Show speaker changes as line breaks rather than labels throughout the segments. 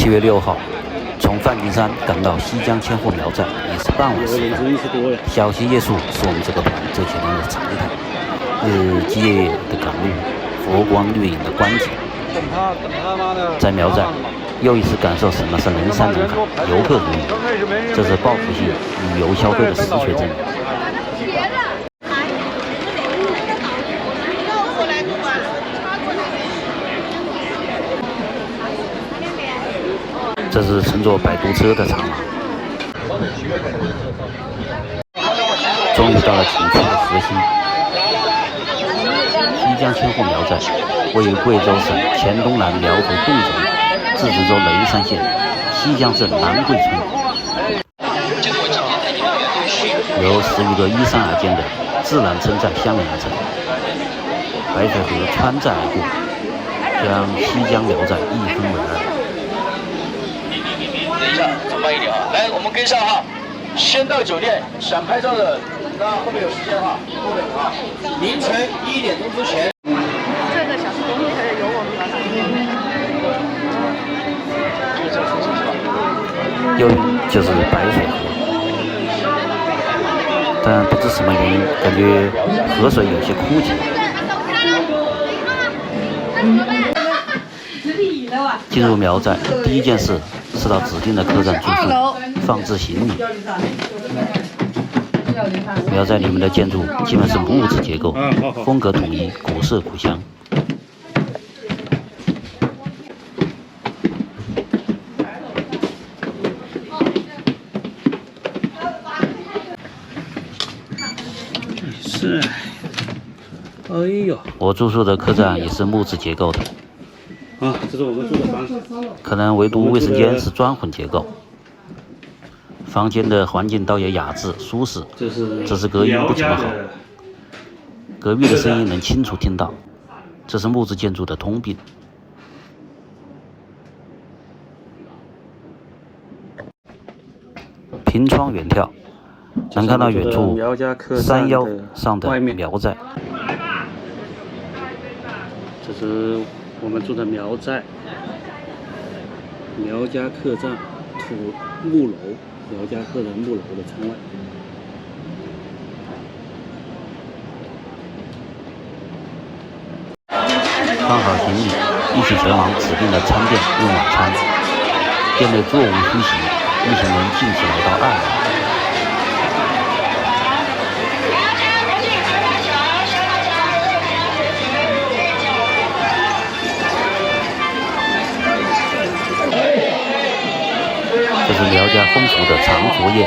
月6号，从梵净山赶到西江千户苗寨已是傍晚时分。小溪夜宿是我们这个团这些年的常态，日积月月的赶路，佛光绿影的观景。在苗寨，又一次感受什么是人山人海，游客如云。这是报复性旅游消费的死穴证明。这是乘坐摆渡车的长廊。终于到了景区的核心——西江千户苗寨，位于贵州省黔东南苗族侗族自治州雷山县西江镇南桂村，由10余个依山而建的自然村寨相连而成，白水河穿寨而过，将西江苗寨一分为二。
走慢一点啊！来，我们跟上哈。先到酒店，想拍照的，那后面有时间哈，不等啊。凌晨1点钟之前。
这个小时东西有我们
右就是白水河，但不知什么原因，感觉河水有些枯竭。进入苗寨，第一件事是到指定的客栈住宿，放置行李。苗寨里面的建筑基本是木质结构，风格统一，古色古香。
是，哎呦，
我住宿的客栈也是木质结构的。
这是我们住的房，
可能唯独卫生间是砖混结构。房间的环境倒也雅致舒适，只是隔音不怎么好，隔壁的声音能清楚听到，这是木质建筑的通病。凭窗远眺，能看到远处山腰上的苗寨。
这是我们住的苗寨，苗家客栈土木楼，苗家客栈木楼的窗外。
放好行李，一起前往指定的餐店用晚餐。店内座无虚席，一行人径直来到2楼。这是苗家风俗的长桌宴，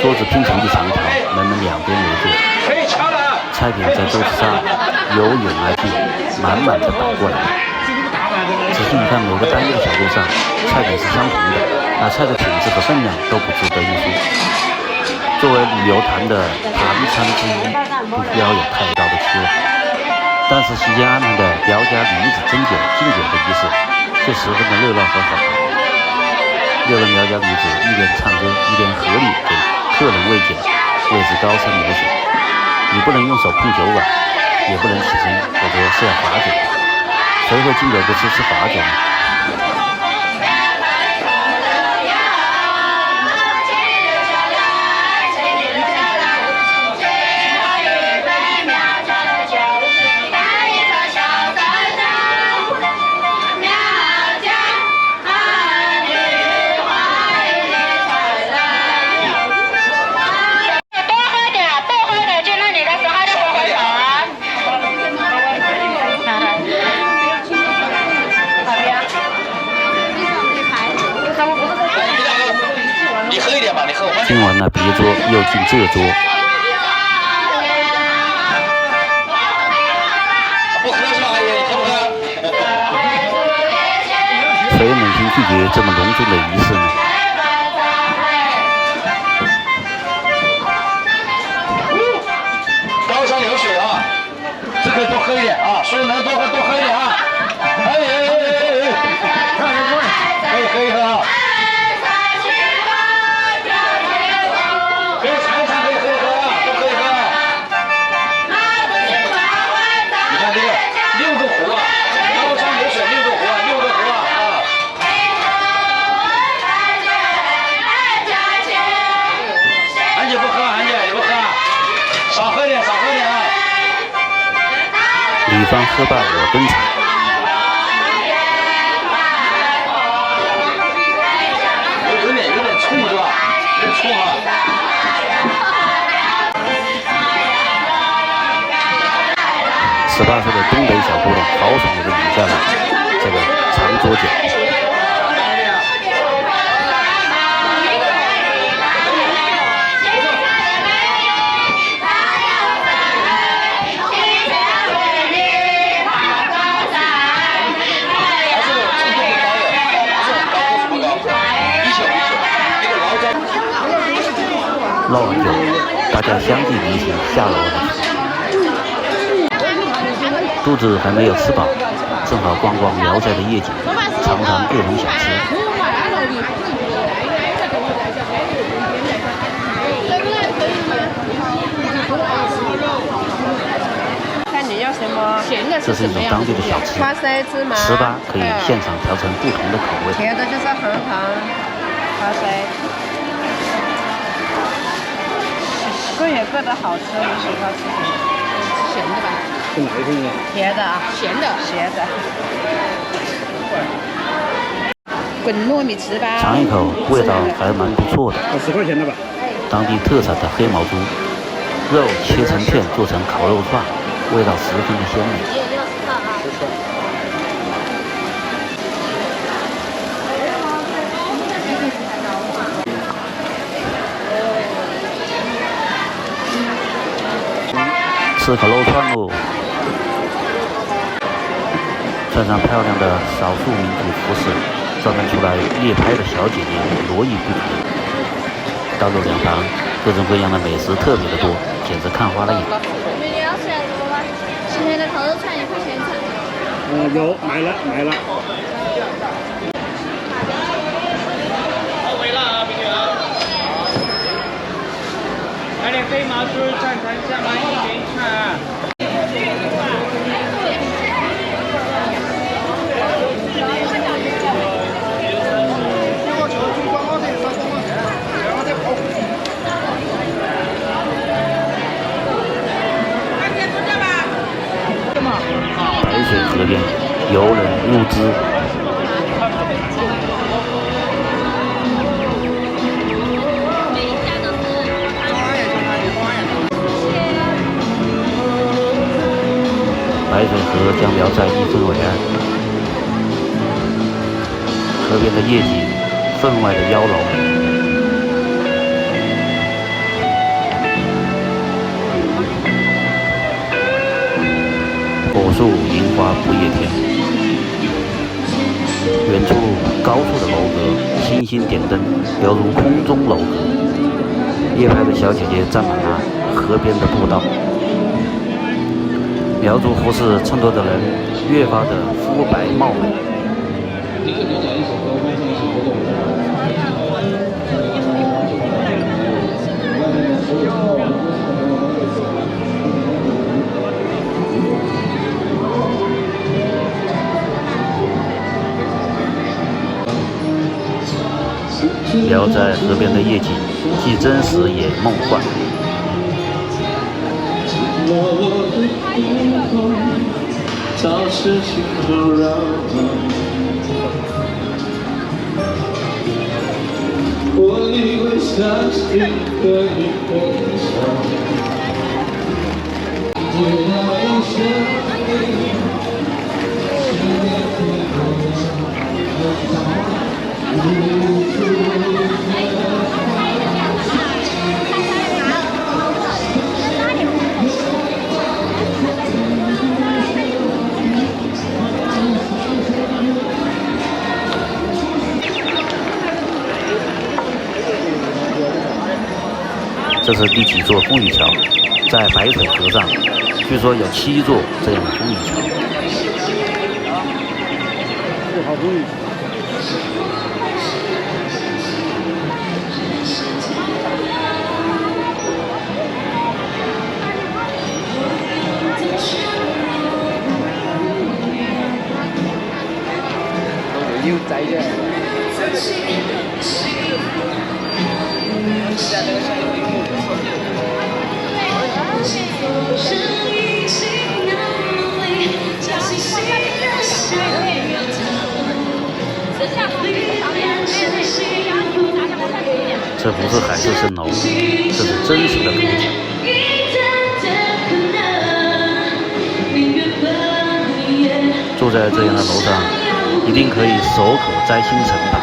桌子拼成一长条，人们两边围坐，菜品在桌子上由涌而进，满满的摆过来。仔细一看，每个单一的小桌上菜品是相同的，那菜的品质和分量都不值得一说。作为旅游团的团餐之一，不需要有太高的期望，但是席间安排的苗家女子针灸敬酒的仪式却十分的热闹和好玩。6个苗家女子一边唱歌一边合力给客人喂酒，为之高声流水。你不能用手碰酒碗，也不能起身，否则是要罚酒。谁会敬酒不吃罚酒呢？敬完了别桌，又进这桌。谁忍心拒绝这么隆重的仪式呢？
高山流水啊，这可以多喝一点啊，所以能多喝多喝一点啊。看看各位，可以喝一喝啊。6个壶啊，高山流水6个壶啊，6个壶啊。
女方喝罢我登场。
有点冲是吧？有点冲啊！
18岁的东北小姑娘豪爽地赢下了这个长桌奖。唠完酒，大家相继离席下楼了。 肚子还没有吃饱，正好逛逛聊斋的夜景，尝尝各种小吃。
看你要什么？
这是一种当地的小吃，糍粑可以现场调成不同的口味。
甜的就是红糖糍粑，各有各的好吃，你喜欢吃什么？咸的吧。
是哪一份呢？
甜的啊，咸的，咸的。滚糯米糍粑。
尝一口，味道还蛮不错的。
10块钱的吧。
当地特产的黑毛猪，肉切成片做成烤肉串，味道十分的鲜美。吃烤肉串喽！ 穿上漂亮的少数民族服饰，专门出来夜拍的小姐姐络绎不绝。道路两旁，各种各样的美食特别的多，简直看花了眼。
你们要吃那个吗？今天的烤肉串1块钱一串。
有，买了。
好，回来啊，美女啊！买点飞毛猪肉串尝一下吗？1元1串啊。
白水河边，游人如织。白水河将聊斋一分为二，河边的夜景分外的妖娆美。 火树银花不夜天，远处高处的楼阁，星星点灯，犹如空中楼阁。夜拍的小姐姐站满了河边的步道，苗族服饰衬托的人越发的肤白貌美。聊斋河边的夜景，既真实也梦幻。
我以为相信可以分享，只要一生
这是第几座风雨桥？在白水河上，据说有7座这样的风雨桥。
好风雨。
要仔啫。
这不是海市蜃楼，这是真实的图景。住在这样的楼上，一定可以手可摘星辰吧。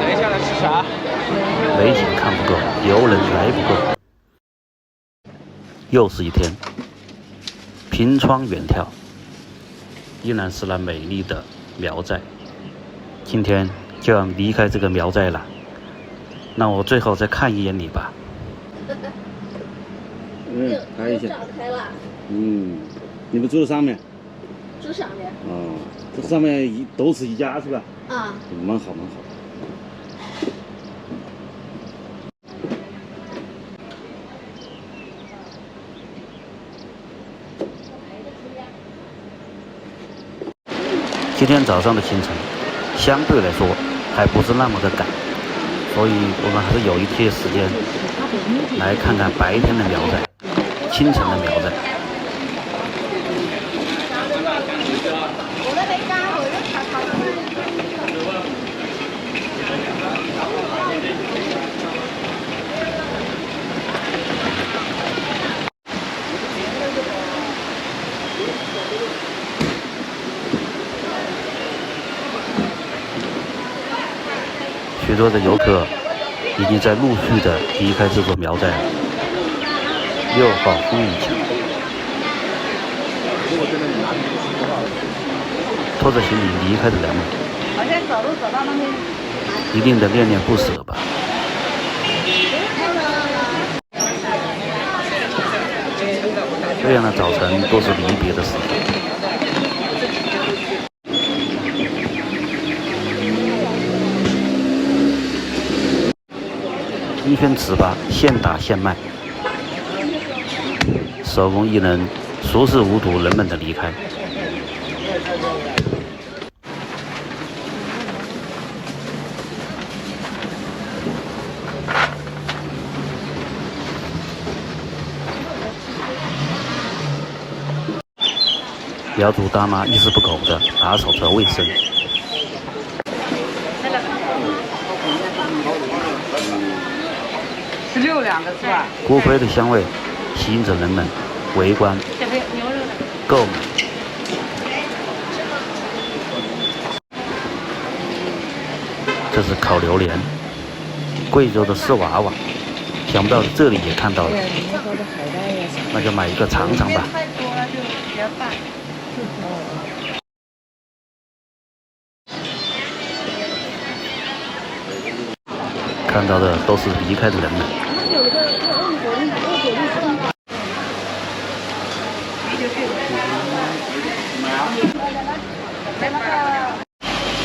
等一下来吃啥？
美景看不够，游人来不够。又是一天，凭窗远眺，依然是那美丽的苗寨。今天就要离开这个苗寨了，那我最后再看一眼你吧。
拍一下。
炸开了，
你们住在上面？
住上面。
哦，这上面都是一家是吧？
啊。
蛮好蛮好。
今天早上的行程相对来说还不是那么的赶，所以我们还是有一些时间来看看白天的苗寨，清晨的苗寨。许多的游客已经在陆续的离开这座苗寨了。6号风雨桥，拖着行李离开的人们，
好像走路走到那边，
一定的恋恋不舍吧。这样的早晨都是离别的时候。一圈糍粑现打现卖，手工艺人熟视无睹人们的离开。苗族大妈一丝不苟地打扫着卫生。
16两个是吧？
锅盔的香味吸引着人们围观购买。这是烤榴莲，贵州的丝娃娃，想不到这里也看到了，那就买一个尝尝吧。
太多了就比较大。
看到的都是离开的人们。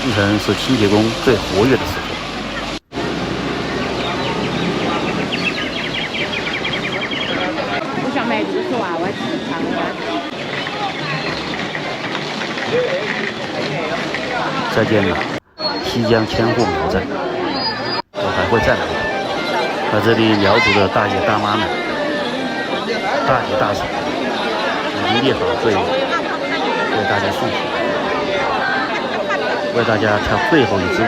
清晨是清洁工最活跃的时候。
我想买这个丝娃娃尝一下。
再见了，西江千户苗寨，我还会再来的。在这里，苗族的大爷大妈们、大姐大嫂已经列好队伍，为大家送行，为大家跳最后一支舞。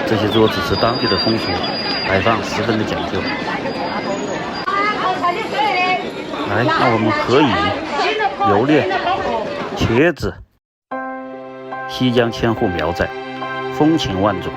这些桌子是当地的风俗，摆放十分的讲究。来，那我们合影、游猎、茄子。西江千户苗寨，风情万种。